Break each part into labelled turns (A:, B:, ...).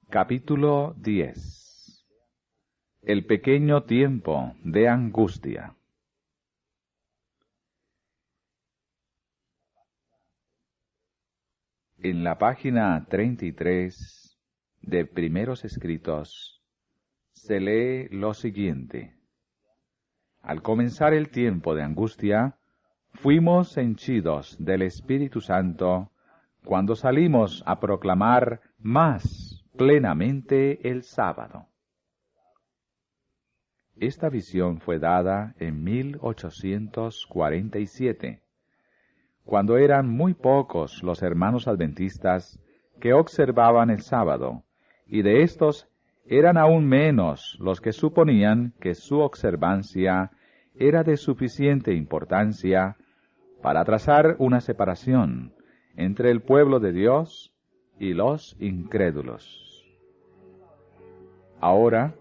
A: Capítulo 10. El pequeño tiempo de angustia. En la página 33 de Primeros Escritos se lee lo siguiente. Al comenzar el tiempo de angustia, fuimos henchidos del Espíritu Santo cuando salimos a proclamar más plenamente el sábado. Esta visión fue dada en 1847, cuando eran muy pocos los hermanos adventistas que observaban el sábado, y de estos eran aún menos los que suponían que su observancia era de suficiente importancia para trazar una separación entre el pueblo de Dios y los incrédulos. Ahora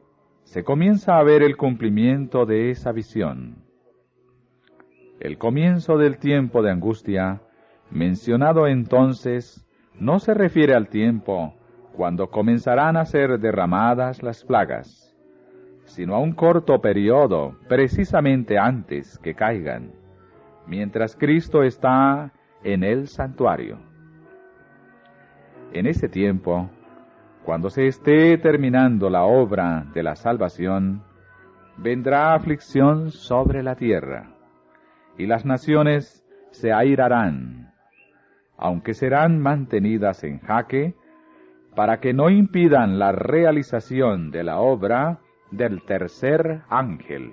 A: se comienza a ver el cumplimiento de esa visión. El comienzo del tiempo de angustia, mencionado entonces, no se refiere al tiempo cuando comenzarán a ser derramadas las plagas, sino a un corto periodo precisamente antes que caigan, mientras Cristo está en el santuario. En ese tiempo, cuando se esté terminando la obra de la salvación, vendrá aflicción sobre la tierra, y las naciones se airarán, aunque serán mantenidas en jaque, para que no impidan la realización de la obra del tercer ángel.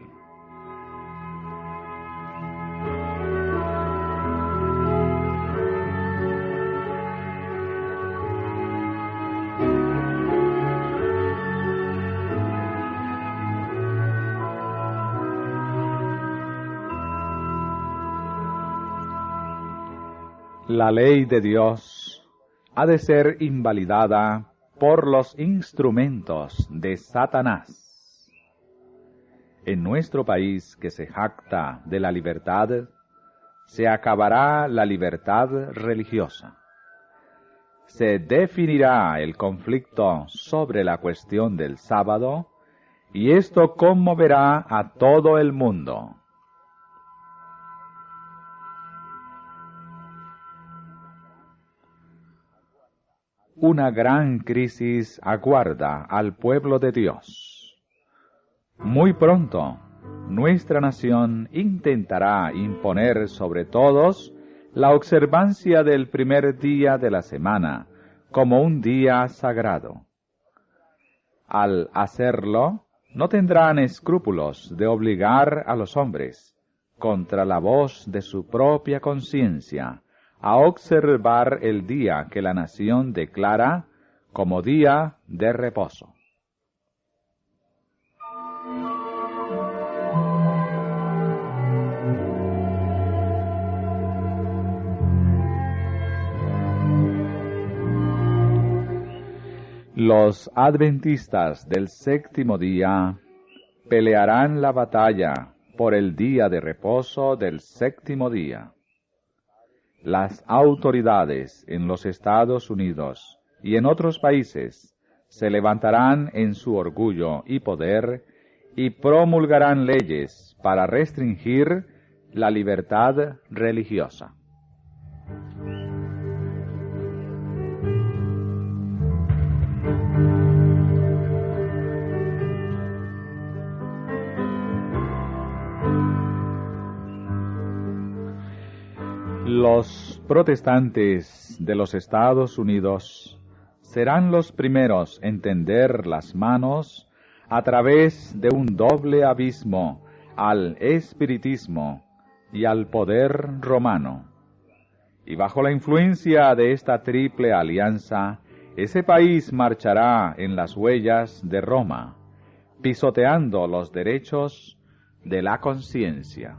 A: La ley de Dios ha de ser invalidada por los instrumentos de Satanás. En nuestro país, que se jacta de la libertad, se acabará la libertad religiosa. Se definirá el conflicto sobre la cuestión del sábado, y esto conmoverá a todo el mundo. Una gran crisis aguarda al pueblo de Dios. Muy pronto, nuestra nación intentará imponer sobre todos la observancia del primer día de la semana como un día sagrado. Al hacerlo, no tendrán escrúpulos de obligar a los hombres, contra la voz de su propia conciencia, a observar el día que la nación declara como día de reposo. Los adventistas del séptimo día pelearán la batalla por el día de reposo del séptimo día. Las autoridades en los Estados Unidos y en otros países se levantarán en su orgullo y poder y promulgarán leyes para restringir la libertad religiosa. Los protestantes de los Estados Unidos serán los primeros en tender las manos a través de un doble abismo al espiritismo y al poder romano. Y bajo la influencia de esta triple alianza, ese país marchará en las huellas de Roma, pisoteando los derechos de la conciencia.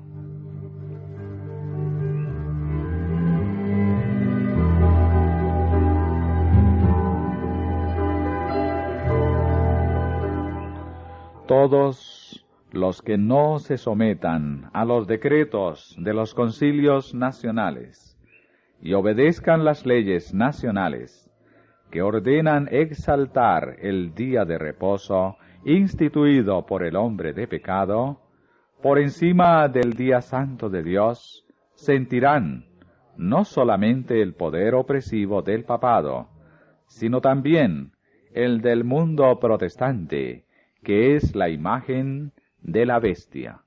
A: Todos los que no se sometan a los decretos de los concilios nacionales y obedezcan las leyes nacionales que ordenan exaltar el día de reposo instituido por el hombre de pecado, por encima del día santo de Dios, sentirán no solamente el poder opresivo del papado, sino también el del mundo protestante, que es la imagen de la bestia.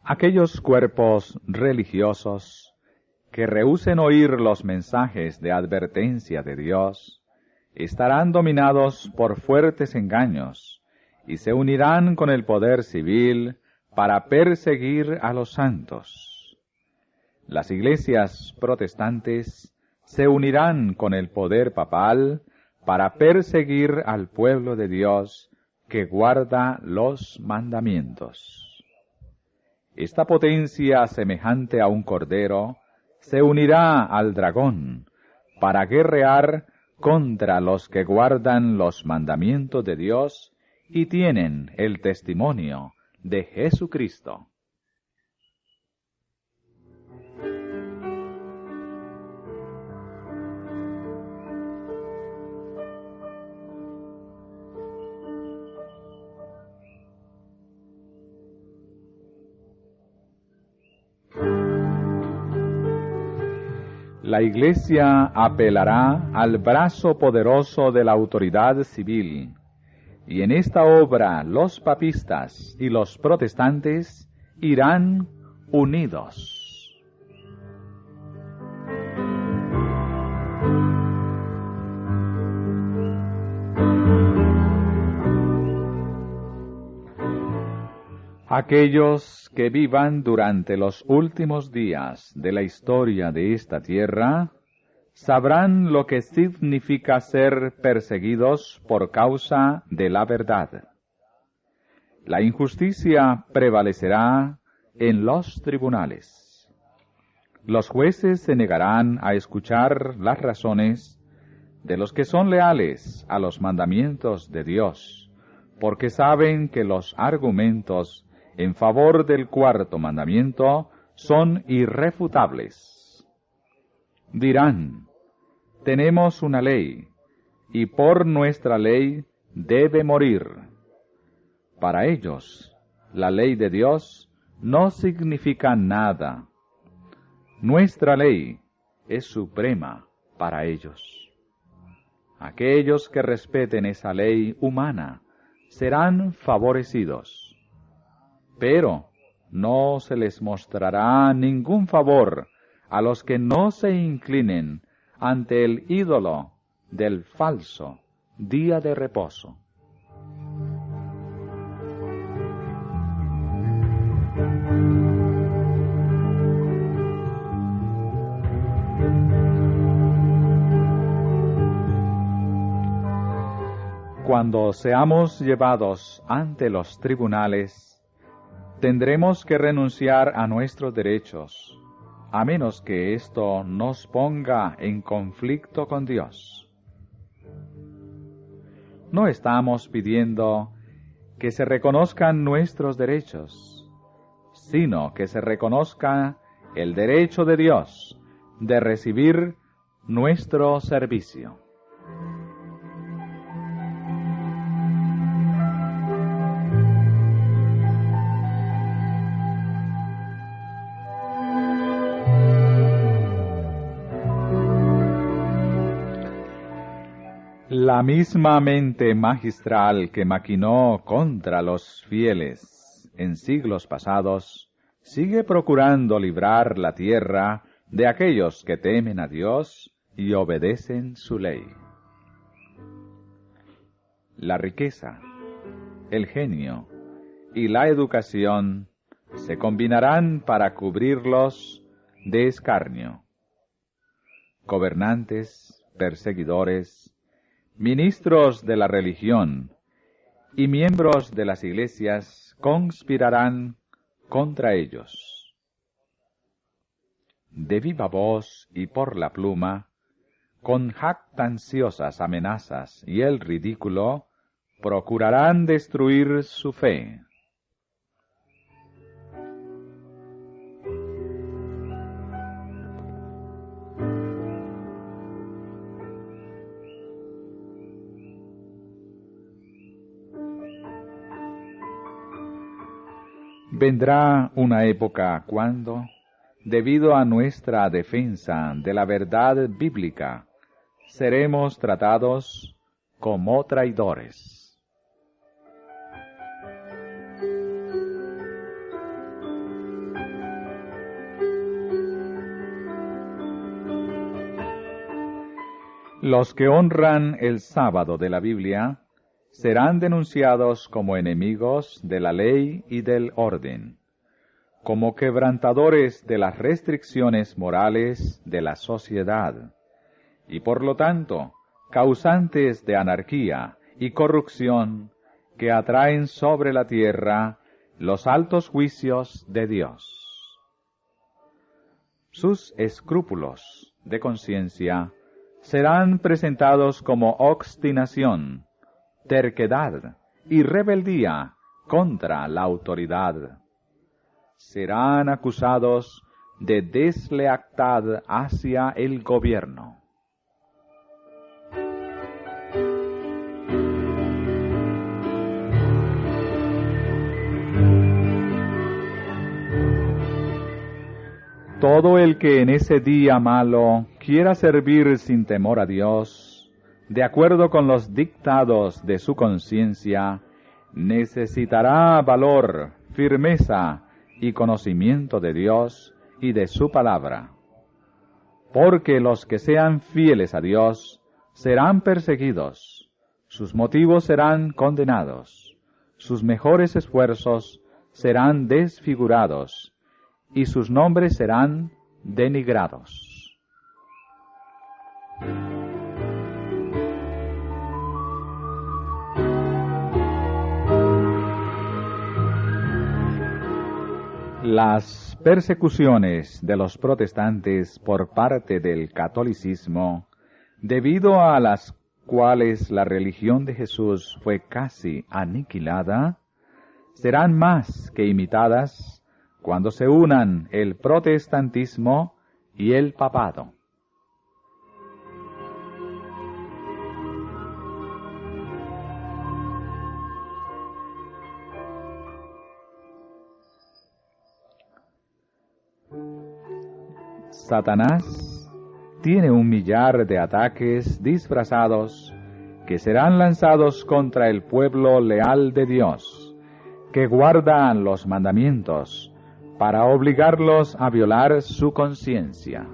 A: Aquellos cuerpos religiosos que rehúsen oír los mensajes de advertencia de Dios, estarán dominados por fuertes engaños y se unirán con el poder civil para perseguir a los santos. Las iglesias protestantes se unirán con el poder papal para perseguir al pueblo de Dios que guarda los mandamientos. Esta potencia semejante a un cordero se unirá al dragón para guerrear contra los que guardan los mandamientos de Dios y tienen el testimonio de Jesucristo. La Iglesia apelará al brazo poderoso de la autoridad civil, y en esta obra los papistas y los protestantes irán unidos. Aquellos que vivan durante los últimos días de la historia de esta tierra sabrán lo que significa ser perseguidos por causa de la verdad. La injusticia prevalecerá en los tribunales. Los jueces se negarán a escuchar las razones de los que son leales a los mandamientos de Dios, porque saben que los argumentos en favor del cuarto mandamiento son irrefutables. Dirán, tenemos una ley, y por nuestra ley debe morir. Para ellos, la ley de Dios no significa nada. Nuestra ley es suprema para ellos. Aquellos que respeten esa ley humana serán favorecidos. Pero no se les mostrará ningún favor a los que no se inclinen ante el ídolo del falso día de reposo. Cuando seamos llevados ante los tribunales, tendremos que renunciar a nuestros derechos, a menos que esto nos ponga en conflicto con Dios. No estamos pidiendo que se reconozcan nuestros derechos, sino que se reconozca el derecho de Dios de recibir nuestro servicio. La misma mente magistral que maquinó contra los fieles en siglos pasados, sigue procurando librar la tierra de aquellos que temen a Dios y obedecen su ley. La riqueza, el genio y la educación se combinarán para cubrirlos de escarnio. Gobernantes, perseguidores, ministros de la religión y miembros de las iglesias conspirarán contra ellos. de viva voz y por la pluma, con jactanciosas amenazas y el ridículo, procurarán destruir su fe. Vendrá una época cuando, debido a nuestra defensa de la verdad bíblica, seremos tratados como traidores. Los que honran el sábado de la Biblia serán denunciados como enemigos de la ley y del orden, como quebrantadores de las restricciones morales de la sociedad, y por lo tanto, causantes de anarquía y corrupción que atraen sobre la tierra los altos juicios de Dios. Sus escrúpulos de conciencia serán presentados como obstinación, terquedad y rebeldía contra la autoridad. Serán acusados de deslealtad hacia el gobierno. Todo el que en ese día malo quiera servir sin temor a Dios, de acuerdo con los dictados de su conciencia, necesitará valor, firmeza y conocimiento de Dios y de su palabra. Porque los que sean fieles a Dios serán perseguidos, sus motivos serán condenados, sus mejores esfuerzos serán desfigurados, y sus nombres serán denigrados. Las persecuciones de los protestantes por parte del catolicismo, debido a las cuales la religión de Jesús fue casi aniquilada, serán más que imitadas cuando se unan el protestantismo y el papado. Satanás tiene 1 millar de ataques disfrazados que serán lanzados contra el pueblo leal de Dios, que guardan los mandamientos, para obligarlos a violar su conciencia.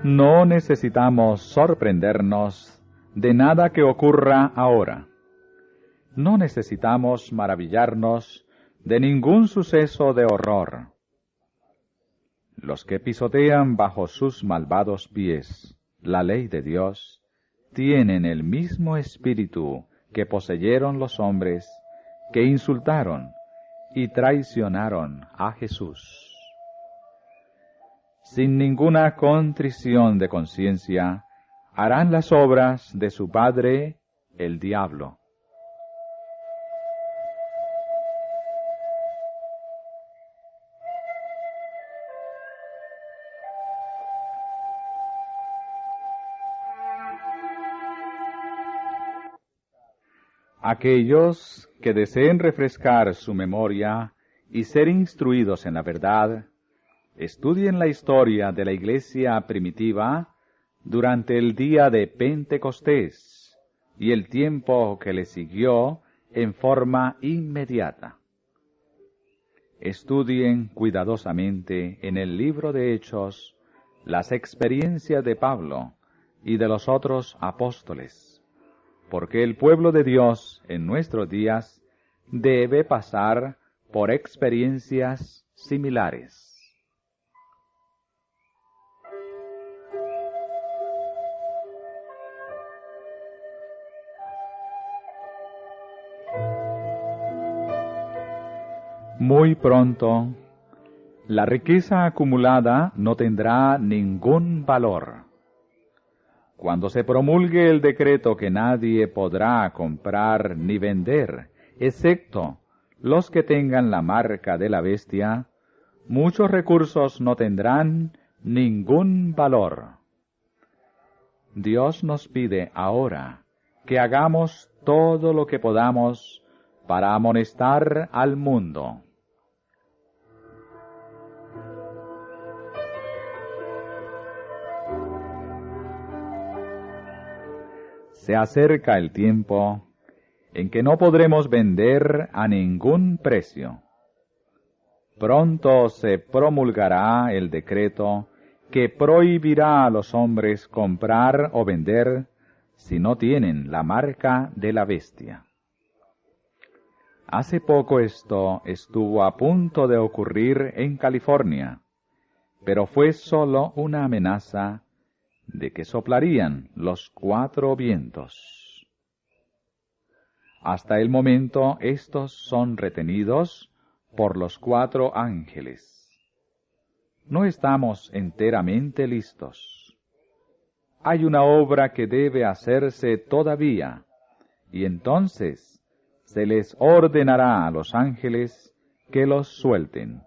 A: No necesitamos sorprendernos de nada que ocurra ahora. No necesitamos maravillarnos de ningún suceso de horror. Los que pisotean bajo sus malvados pies la ley de Dios tienen el mismo espíritu que poseyeron los hombres que insultaron y traicionaron a Jesús. Sin ninguna contrición de conciencia, harán las obras de su padre, el diablo. Aquellos que deseen refrescar su memoria y ser instruidos en la verdad, estudien la historia de la iglesia primitiva durante el día de Pentecostés y el tiempo que le siguió en forma inmediata. Estudien cuidadosamente en el libro de Hechos las experiencias de Pablo y de los otros apóstoles, porque el pueblo de Dios en nuestros días debe pasar por experiencias similares. Muy pronto, la riqueza acumulada no tendrá ningún valor. Cuando se promulgue el decreto que nadie podrá comprar ni vender, excepto los que tengan la marca de la bestia, muchos recursos no tendrán ningún valor. Dios nos pide ahora que hagamos todo lo que podamos para amonestar al mundo. Se acerca el tiempo en que no podremos vender a ningún precio. Pronto se promulgará el decreto que prohibirá a los hombres comprar o vender si no tienen la marca de la bestia. Hace poco esto estuvo a punto de ocurrir en California, pero fue solo una amenaza de que soplarían los 4 vientos. Hasta el momento estos son retenidos por los 4 ángeles. No estamos enteramente listos. Hay una obra que debe hacerse todavía, y entonces se les ordenará a los ángeles que los suelten,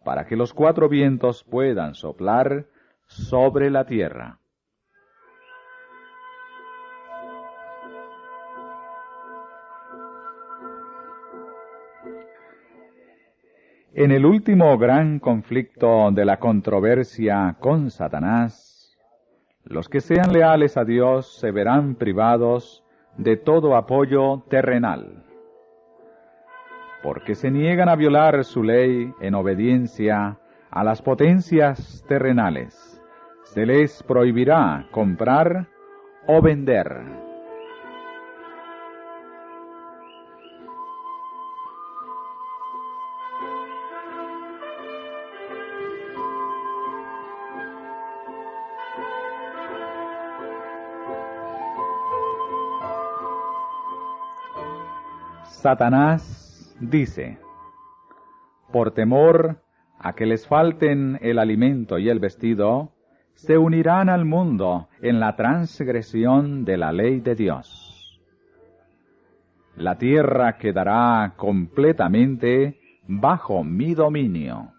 A: para que los 4 vientos puedan soplar sobre la tierra. En el último gran conflicto de la controversia con Satanás, los que sean leales a Dios se verán privados de todo apoyo terrenal, porque se niegan a violar su ley en obediencia a las potencias terrenales. Se les prohibirá comprar o vender. Satanás dice, por temor a que les falten el alimento y el vestido, se unirán al mundo en la transgresión de la ley de Dios. La tierra quedará completamente bajo mi dominio.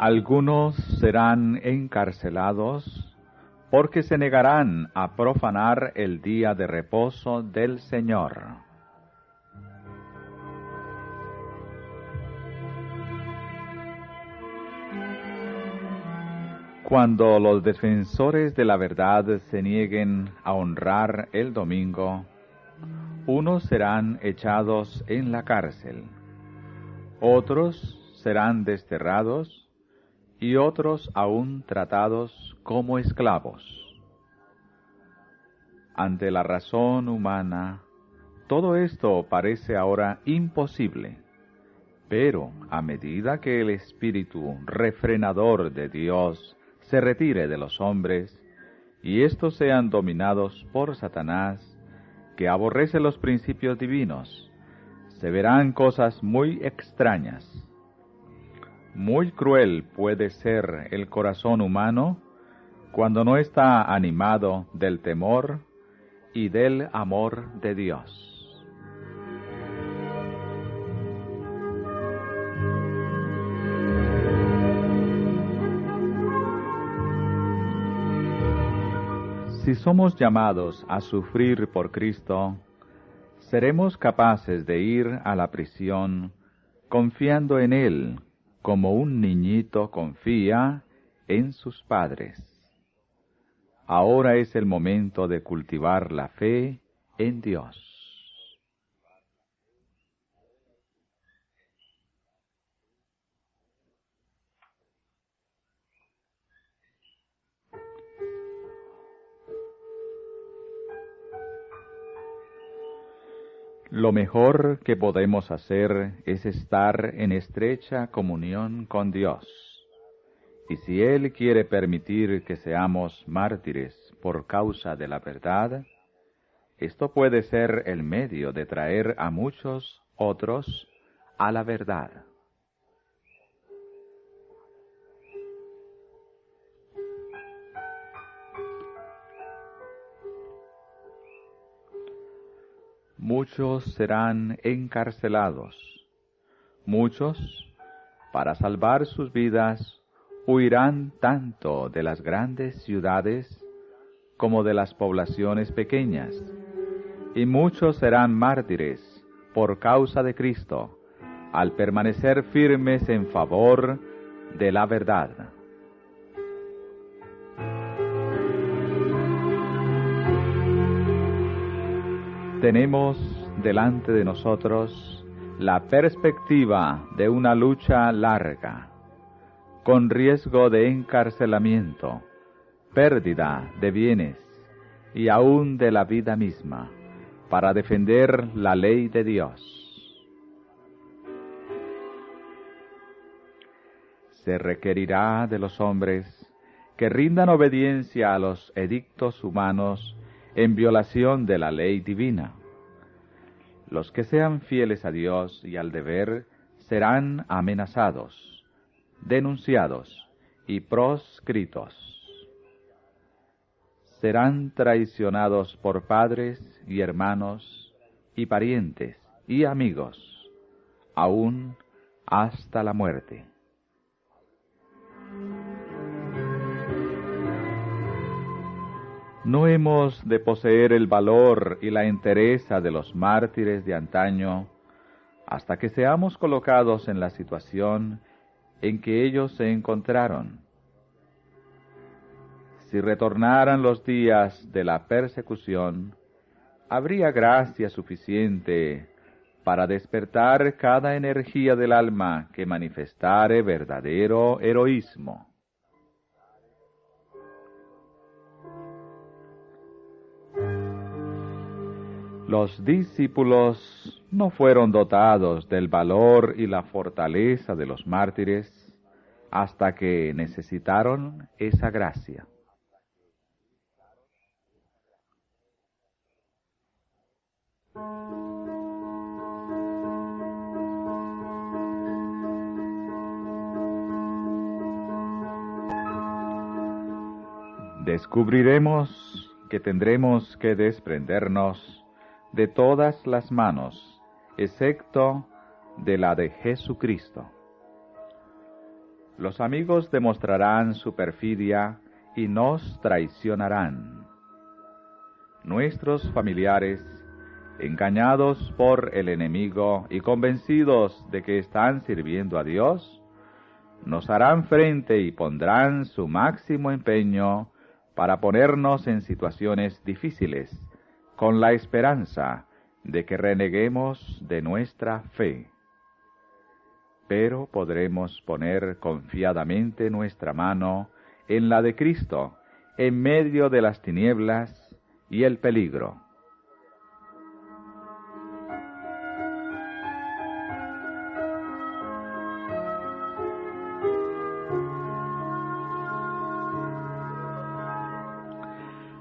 A: Algunos serán encarcelados porque se negarán a profanar el día de reposo del Señor. Cuando los defensores de la verdad se nieguen a honrar el domingo, unos serán echados en la cárcel, otros serán desterrados y otros aún tratados como esclavos. Ante la razón humana, todo esto parece ahora imposible, pero a medida que el espíritu refrenador de Dios se retire de los hombres, y éstos sean dominados por Satanás, que aborrece los principios divinos, se verán cosas muy extrañas. Muy cruel puede ser el corazón humano cuando no está animado del temor y del amor de Dios. Si somos llamados a sufrir por Cristo, seremos capaces de ir a la prisión confiando en Él, como un niñito confía en sus padres. Ahora es el momento de cultivar la fe en Dios. Lo mejor que podemos hacer es estar en estrecha comunión con Dios. Y si Él quiere permitir que seamos mártires por causa de la verdad, esto puede ser el medio de traer a muchos otros a la verdad. Muchos serán encarcelados. Muchos, para salvar sus vidas, huirán tanto de las grandes ciudades como de las poblaciones pequeñas, y muchos serán mártires por causa de Cristo, al permanecer firmes en favor de la verdad. Tenemos delante de nosotros la perspectiva de una lucha larga, con riesgo de encarcelamiento, pérdida de bienes y aún de la vida misma, para defender la ley de Dios. Se requerirá de los hombres que rindan obediencia a los edictos humanos en violación de la ley divina. Los que sean fieles a Dios y al deber serán amenazados, denunciados y proscritos. Serán traicionados por padres y hermanos y parientes y amigos, aún hasta la muerte. No hemos de poseer el valor y la entereza de los mártires de antaño hasta que seamos colocados en la situación en que ellos se encontraron. Si retornaran los días de la persecución, habría gracia suficiente para despertar cada energía del alma que manifestare verdadero heroísmo. Los discípulos no fueron dotados del valor y la fortaleza de los mártires hasta que necesitaron esa gracia. Descubriremos que tendremos que desprendernos de todas las manos, excepto de la de Jesucristo. Los amigos demostrarán su perfidia y nos traicionarán. Nuestros familiares, engañados por el enemigo y convencidos de que están sirviendo a Dios, nos harán frente y pondrán su máximo empeño para ponernos en situaciones difíciles, con la esperanza de que reneguemos de nuestra fe. Pero podremos poner confiadamente nuestra mano en la de Cristo, en medio de las tinieblas y el peligro.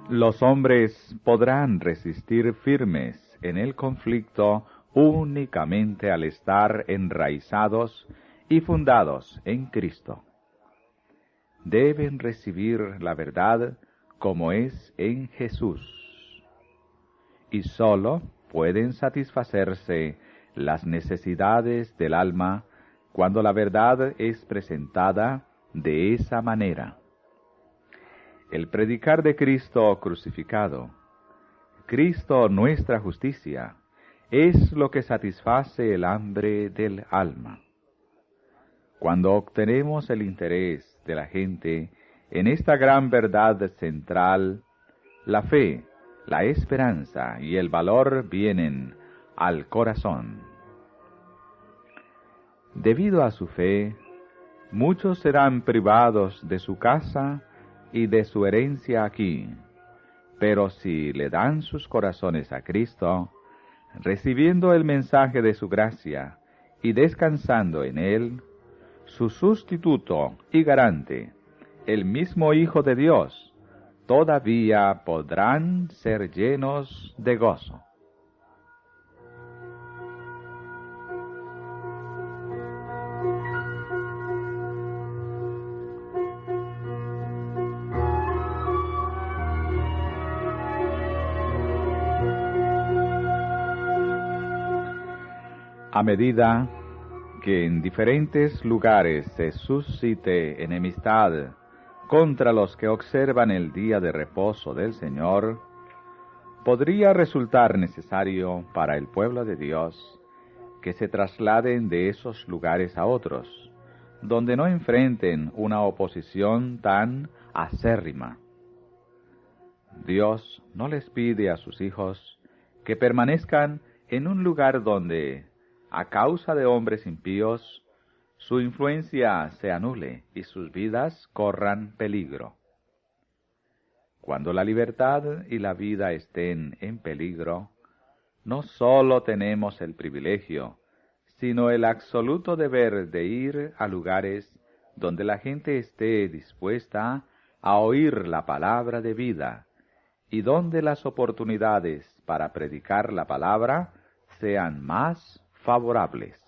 A: Los hombres podrán resistir firmes en el conflicto únicamente al estar enraizados y fundados en Cristo. Deben recibir la verdad como es en Jesús, y sólo pueden satisfacerse las necesidades del alma cuando la verdad es presentada de esa manera. El predicar de Cristo crucificado, Cristo nuestra justicia, es lo que satisface el hambre del alma. Cuando obtenemos el interés de la gente en esta gran verdad central, la fe, la esperanza y el valor vienen al corazón. Debido a su fe, muchos serán privados de su casa y de su herencia aquí, pero si le dan sus corazones a Cristo, recibiendo el mensaje de su gracia y descansando en él, su sustituto y garante, el mismo Hijo de Dios, todavía podrán ser llenos de gozo. A medida que en diferentes lugares se suscite enemistad contra los que observan el día de reposo del Señor, podría resultar necesario para el pueblo de Dios que se trasladen de esos lugares a otros, donde no enfrenten una oposición tan acérrima. Dios no les pide a sus hijos que permanezcan en un lugar donde, a causa de hombres impíos, su influencia se anule y sus vidas corran peligro. Cuando la libertad y la vida estén en peligro, no sólo tenemos el privilegio, sino el absoluto deber de ir a lugares donde la gente esté dispuesta a oír la palabra de vida y donde las oportunidades para predicar la palabra sean más favorables.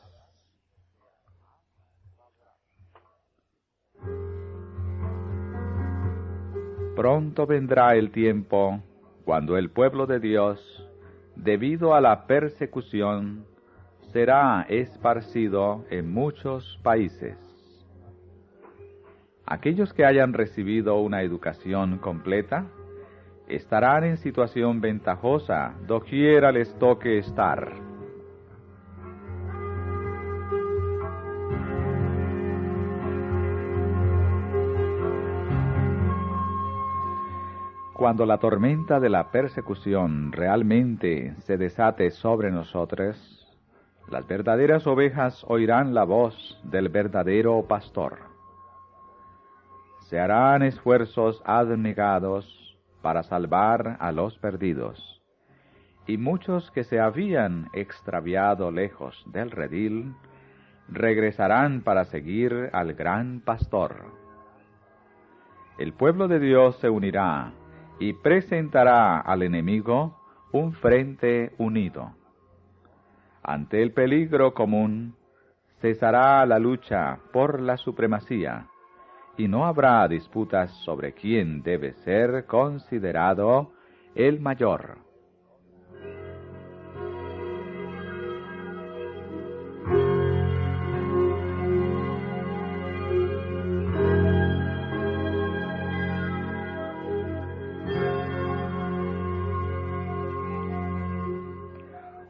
A: Pronto vendrá el tiempo cuando el pueblo de Dios, debido a la persecución, será esparcido en muchos países. Aquellos que hayan recibido una educación completa estarán en situación ventajosa doquiera les toque estar. Cuando la tormenta de la persecución realmente se desate sobre nosotros, las verdaderas ovejas oirán la voz del verdadero pastor. Se harán esfuerzos abnegados para salvar a los perdidos, y muchos que se habían extraviado lejos del redil, regresarán para seguir al gran pastor. El pueblo de Dios se unirá y presentará al enemigo un frente unido. Ante el peligro común, cesará la lucha por la supremacía, y no habrá disputas sobre quién debe ser considerado el mayor.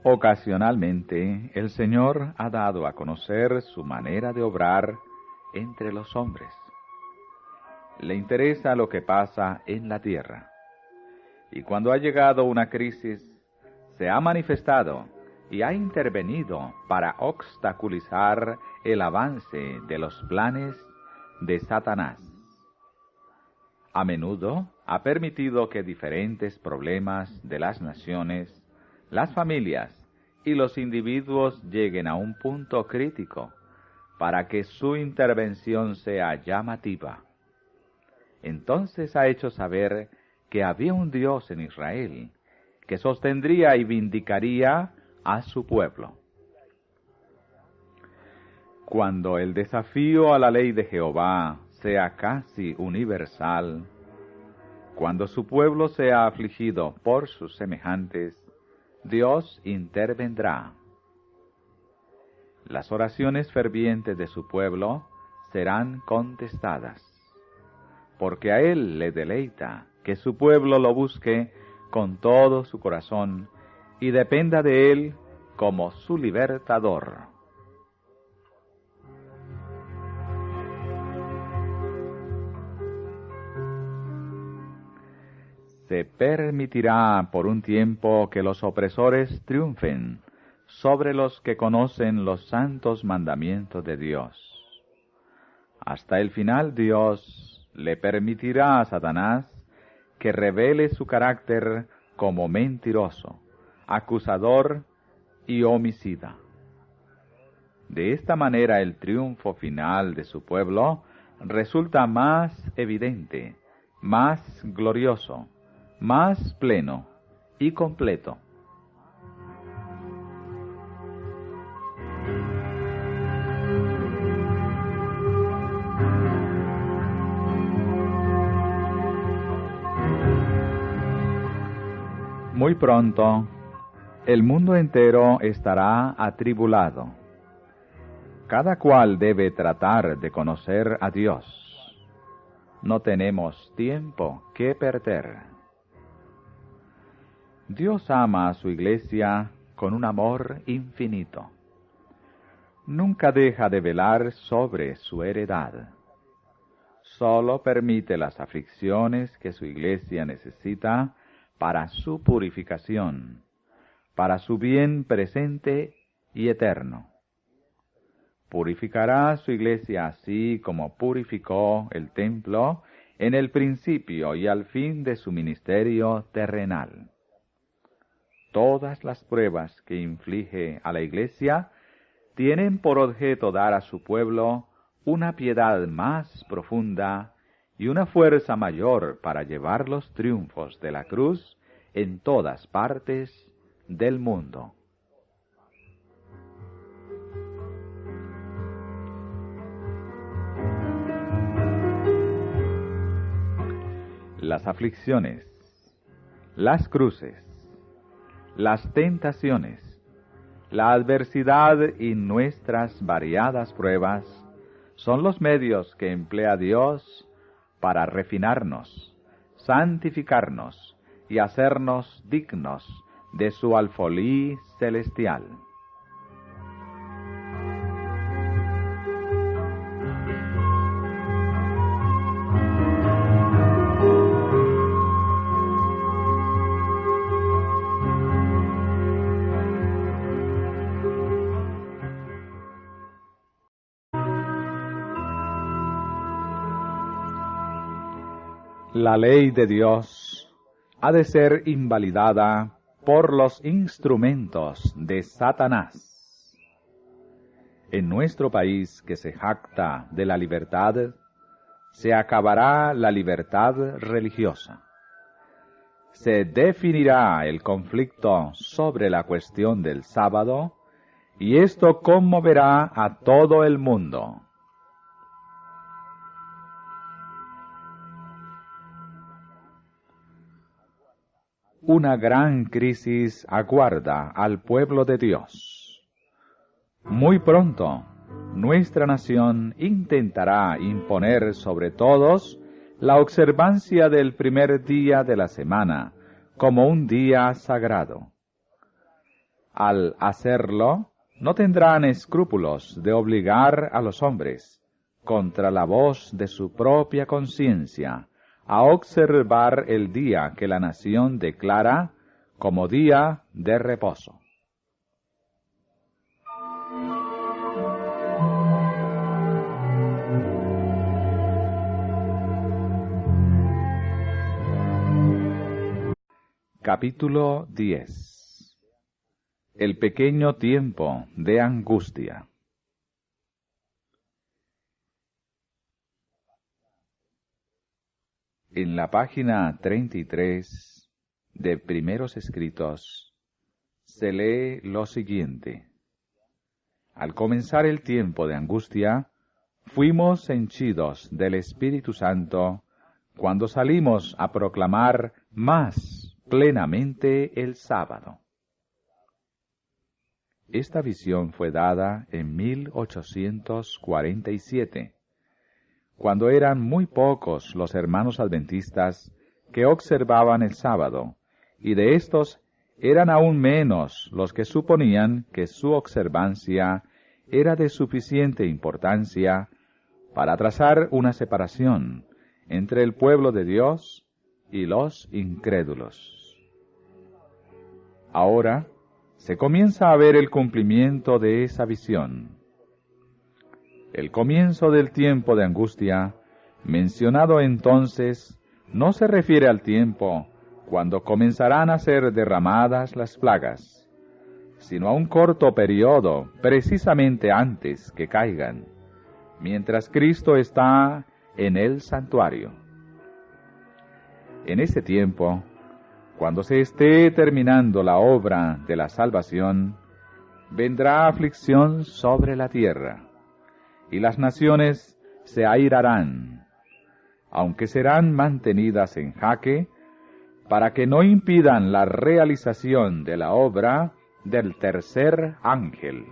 A: Ocasionalmente, el Señor ha dado a conocer su manera de obrar entre los hombres. Le interesa lo que pasa en la tierra. Y cuando ha llegado una crisis, se ha manifestado y ha intervenido para obstaculizar el avance de los planes de Satanás. A menudo ha permitido que diferentes problemas de las naciones, las familias y los individuos lleguen a un punto crítico para que su intervención sea llamativa. Entonces ha hecho saber que había un Dios en Israel que sostendría y vindicaría a su pueblo. Cuando el desafío a la ley de Jehová sea casi universal, cuando su pueblo sea afligido por sus semejantes, Dios intervendrá. Las oraciones fervientes de su pueblo serán contestadas, porque a Él le deleita que su pueblo lo busque con todo su corazón y dependa de Él como su libertador. Se permitirá por un tiempo que los opresores triunfen sobre los que conocen los santos mandamientos de Dios. Hasta el final Dios le permitirá a Satanás que revele su carácter como mentiroso, acusador y homicida. De esta manera el triunfo final de su pueblo resulta más evidente, más glorioso, más pleno y completo. Muy pronto, el mundo entero estará atribulado. Cada cual debe tratar de conocer a Dios. No tenemos tiempo que perder. Dios ama a su iglesia con un amor infinito. Nunca deja de velar sobre su heredad. Solo permite las aflicciones que su iglesia necesita para su purificación, para su bien presente y eterno. Purificará su iglesia así como purificó el templo en el principio y al fin de su ministerio terrenal. Todas las pruebas que inflige a la iglesia tienen por objeto dar a su pueblo una piedad más profunda y una fuerza mayor para llevar los triunfos de la cruz en todas partes del mundo. Las aflicciones, las cruces, las tentaciones, la adversidad y nuestras variadas pruebas son los medios que emplea Dios para refinarnos, santificarnos y hacernos dignos de su alfolí celestial. La ley de Dios ha de ser invalidada por los instrumentos de Satanás. En nuestro país, que se jacta de la libertad, se acabará la libertad religiosa. Se definirá el conflicto sobre la cuestión del sábado, y esto conmoverá a todo el mundo. Una gran crisis aguarda al pueblo de Dios. Muy pronto, nuestra nación intentará imponer sobre todos la observancia del primer día de la semana como un día sagrado. al hacerlo, no tendrán escrúpulos de obligar a los hombres, contra la voz de su propia conciencia, a observar el día que la nación declara como día de reposo. Capítulo 10. El pequeño tiempo de angustia. En la página 33 de Primeros Escritos se lee lo siguiente. Al comenzar el tiempo de angustia, fuimos henchidos del Espíritu Santo cuando salimos a proclamar más plenamente el sábado. Esta visión fue dada en 1847, cuando eran muy pocos los hermanos adventistas que observaban el sábado, y de estos eran aún menos los que suponían que su observancia era de suficiente importancia para trazar una separación entre el pueblo de Dios y los incrédulos. Ahora se comienza a ver el cumplimiento de esa visión. El comienzo del tiempo de angustia, mencionado entonces, no se refiere al tiempo cuando comenzarán a ser derramadas las plagas, sino a un corto periodo precisamente antes que caigan, mientras Cristo está en el santuario. En ese tiempo, cuando se esté terminando la obra de la salvación, vendrá aflicción sobre la tierra, y las naciones se airarán, aunque serán mantenidas en jaque, para que no impidan la realización de la obra del tercer ángel.